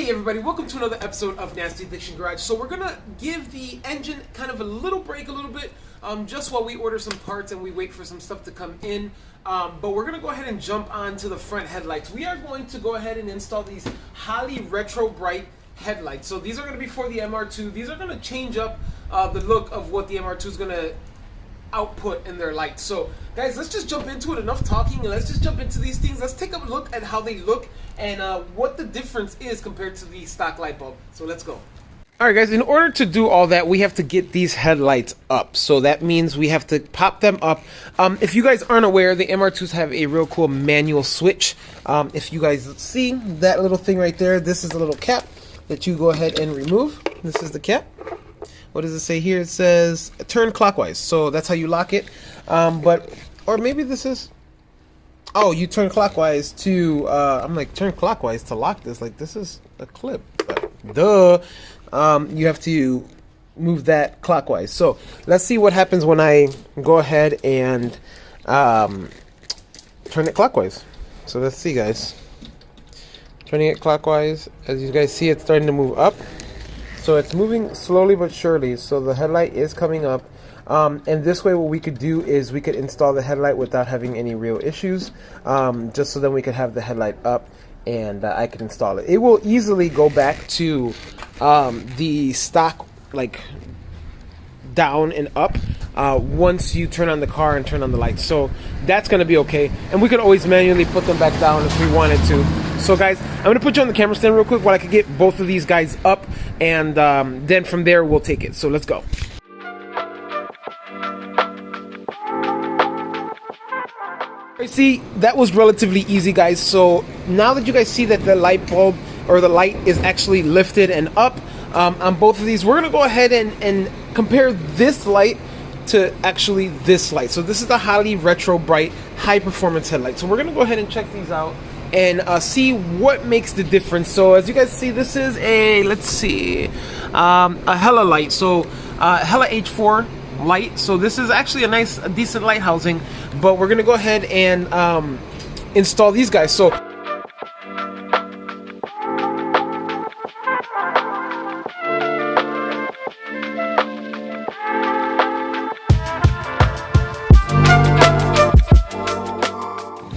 Hey everybody, welcome to another episode of Nasty Addiction Garage. So we're gonna give the engine kind of a little break a little bit, just while we order some parts and we wait for some stuff to come in. But we're gonna go ahead and jump on to the front headlights. We are going to go ahead and install these Holley Retro Bright headlights. So these are gonna be for the MR2. These are gonna change up the look of what the MR2 is gonna output in their lights. So guys, let's just jump into it. Enough talking, and let's just jump into these things. Let's take a look at how they look and what the difference is compared to the stock light bulb. So let's go. Alright guys, in order to do all that, we have to get these headlights up. So that means we have to pop them up. If you guys aren't aware, the MR2s have a real cool manual switch. If you guys see that little thing right there, this is a little cap that you go ahead and remove. This is the cap. What does it say here? It says turn clockwise. So that's how you lock it. Or maybe this is, oh, you turn clockwise to, I'm like, turn clockwise to lock this. Like, this is a clip. But, duh. You have to move that clockwise. So let's see what happens when I go ahead and turn it clockwise. So let's see, guys. Turning it clockwise. As you guys see, it's starting to move up. So it's moving slowly but surely. So the headlight is coming up. And this way what we could do is we could install the headlight without having any real issues. Just so then we could have the headlight up and I could install it. It will easily go back to the stock, like, down and up once you turn on the car and turn on the lights. So that's going to be okay. And we could always manually put them back down if we wanted to. So guys, I'm going to put you on the camera stand real quick while I can get both of these guys up. And then from there, we'll take it. So let's go. See, that was relatively easy, guys. So now that you guys see that the light bulb or the light is actually lifted and up on both of these, we're gonna go ahead and compare this light to actually this light. So this is the Holley Retro Bright high performance headlight. So we're gonna go ahead and check these out and see what makes the difference. So as you guys see, this is a, let's see, a Hella light. So Hella H4 light. So this is actually a decent light housing, but we're gonna go ahead and install these guys. So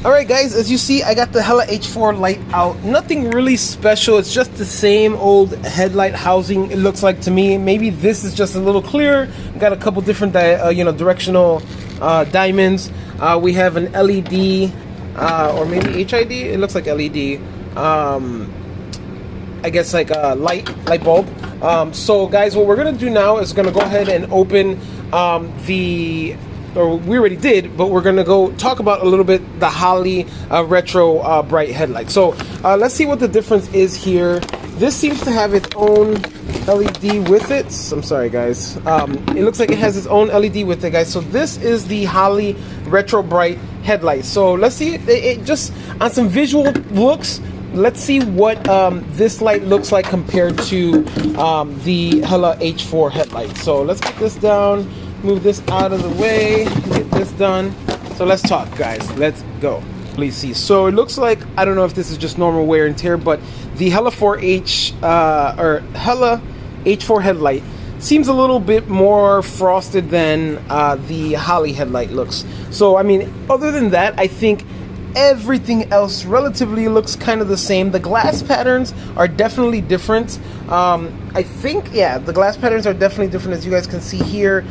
alright guys, as you see, I got the Hella H4 light out. Nothing really special. It's just the same old headlight housing, it looks like to me. Maybe this is just a little clearer. Got a couple different directional diamonds. We have an LED or maybe HID. It looks like LED. I guess like a light bulb. So guys, what we're gonna do now is gonna go ahead and open or we already did, but we're gonna go talk about a little bit the Holley Retro Bright headlight. So let's see what the difference is here. This seems to have its own LED with it. I'm sorry guys, it looks like it has its own LED with it, guys. So this is the Holley Retro Bright headlight. So let's see it just on some visual looks. Let's see what this light looks like compared to the Hella H4 headlight. So let's get this down, move this out of the way, get this done. So let's talk, guys. Let's go. Please see. So it looks like, I don't know if this is just normal wear and tear, but the Hella H4 headlight seems a little bit more frosted than the Holley headlight looks. So I mean, other than that, I think everything else relatively looks kind of the same. The glass patterns are definitely different. I think, yeah, the glass patterns are definitely different, as you guys can see here.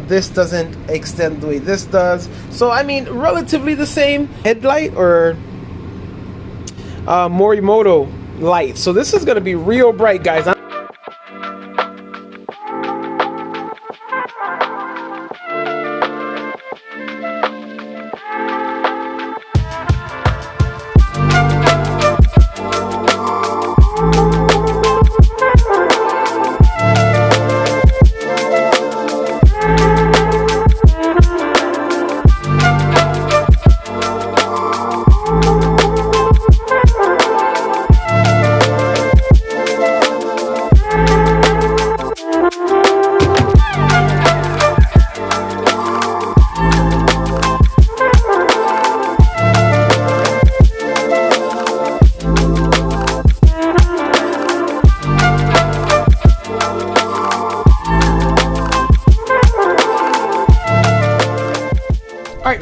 This doesn't extend the way this does. So I mean, relatively the same headlight or Morimoto light. So this is going to be real bright, guys.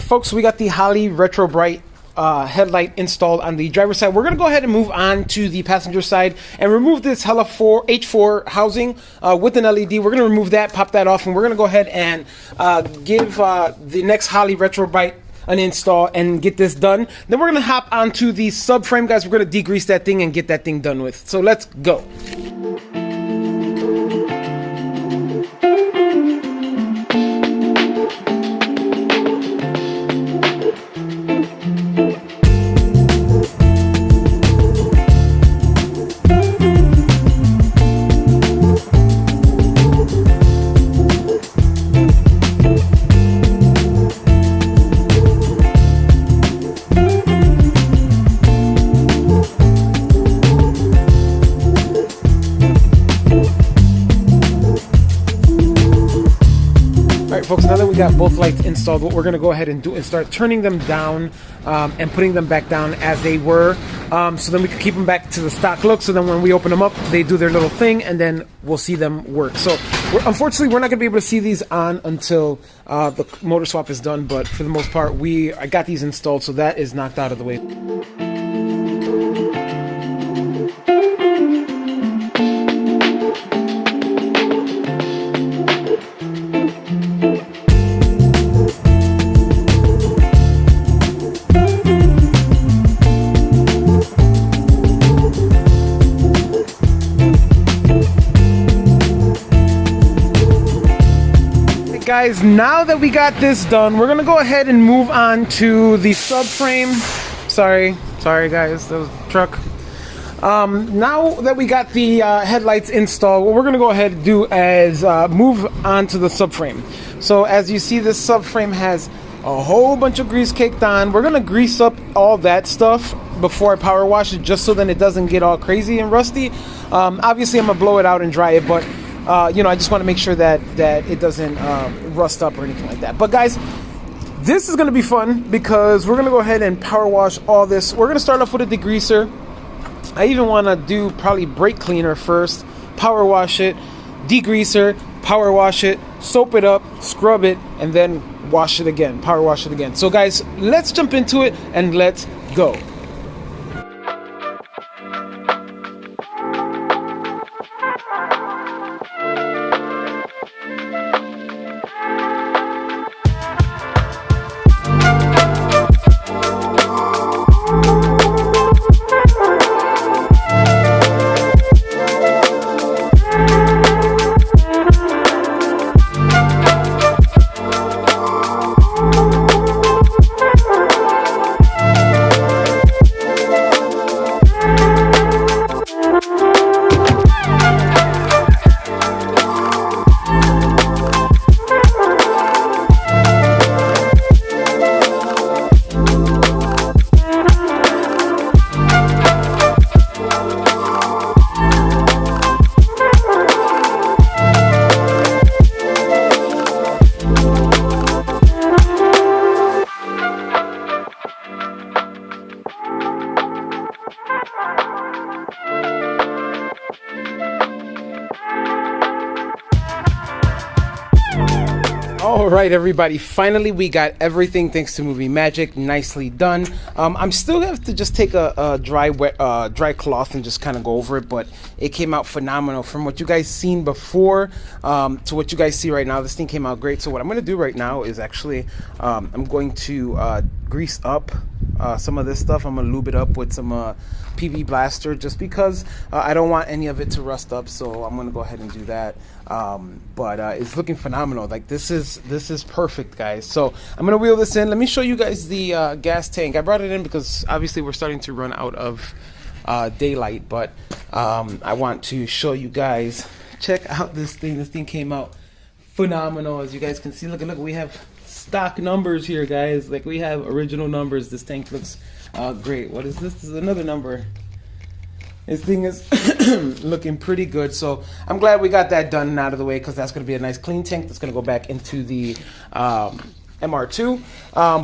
folks, we got the Holley Retro Bright headlight installed on the driver's side. We're going to go ahead and move on to the passenger side and remove this H4 housing with an LED. We're going to remove that, pop that off, and we're going to go ahead and give the next Holley Retro Bright an install and get this done. Then we're going to hop onto the subframe, guys. We're going to degrease that thing and get that thing done with. So let's go. Folks, now that we got both lights installed, what we're going to go ahead and do is start turning them down and putting them back down as they were, so then we can keep them back to the stock look, so then when we open them up, they do their little thing, and then we'll see them work. So unfortunately, we're not going to be able to see these on until the motor swap is done, but for the most part, I got these installed, so that is knocked out of the way. Guys, now that we got this done, we're gonna go ahead and move on to the subframe. Sorry guys, that was the truck. Now that we got the headlights installed, what we're gonna go ahead and do is move on to the subframe. So as you see, this subframe has a whole bunch of grease caked on. We're gonna grease up all that stuff before I power wash it, just so then it doesn't get all crazy and rusty. Obviously I'm gonna blow it out and dry it, but you know, I just want to make sure that it doesn't rust up or anything like that. But guys, this is going to be fun because we're going to go ahead and power wash all this. We're going to start off with a degreaser. I even want to do probably brake cleaner first, power wash it, degreaser, power wash it, soap it up, scrub it, and then wash it again, power wash it again. So guys, let's jump into it and let's go. All right, everybody, finally we got everything thanks to movie magic. Nicely done. I'm still have to just take a dry cloth and just kind of go over it, but it came out phenomenal from what you guys seen before to what you guys see right now. This thing came out great. So what I'm going to do right now is actually I'm going to grease up some of this stuff. I'm going to lube it up with some PB Blaster just because I don't want any of it to rust up, so I'm going to go ahead and do that. But it's looking phenomenal. Like this is perfect, guys. So I'm gonna wheel this in. Let me show you guys the gas tank. I brought it in because obviously we're starting to run out of daylight, but I want to show you guys. Check out this thing. This thing came out phenomenal, as you guys can see. Look, we have stock numbers here, guys. Like, we have original numbers. This tank looks great. What is this? This is another number. This thing is looking pretty good, so I'm glad we got that done and out of the way, because that's going to be a nice clean tank that's going to go back into the MR2.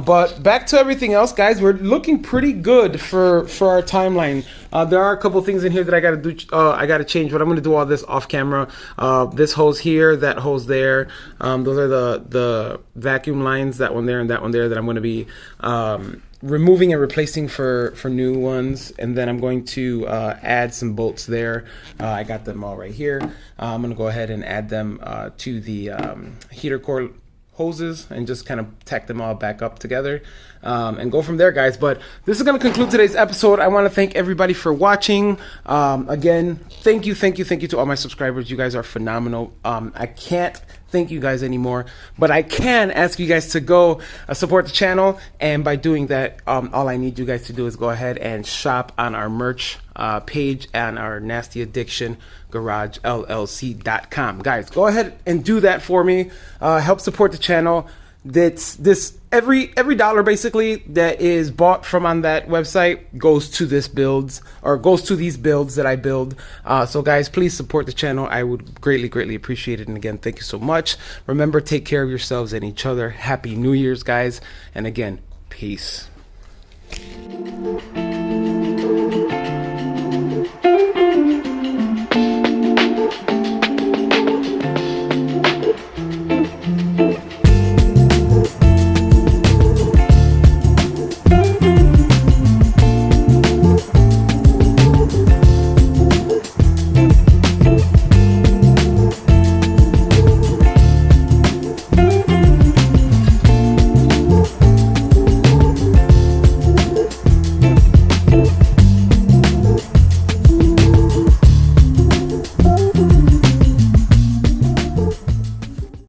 But back to everything else, guys. We're looking pretty good for our timeline. There are a couple things in here that I gotta do. I gotta change, but I'm gonna do all this off camera. This hose here, that hose there. Those are the vacuum lines. That one there and that one there that I'm gonna be removing and replacing for new ones. And then I'm going to add some bolts there. I got them all right here. I'm gonna go ahead and add them to the heater core hoses and just kind of tack them all back up together and go from there, guys. But this is going to conclude today's episode. I want to thank everybody for watching. Again, thank you to all my subscribers. You guys are phenomenal. I can't thank you guys anymore, but I can ask you guys to go support the channel, and by doing that, all I need you guys to do is go ahead and shop on our merch page and our Nasty Addiction Garage LLC.com. Guys, go ahead and do that for me. Help support the channel. This every dollar basically that is bought from on that website goes to this builds, or goes to these builds that I build. So guys, please support the channel. I would greatly appreciate it. And again, thank you so much. Remember, take care of yourselves and each other. Happy New Year's, guys. And again, peace.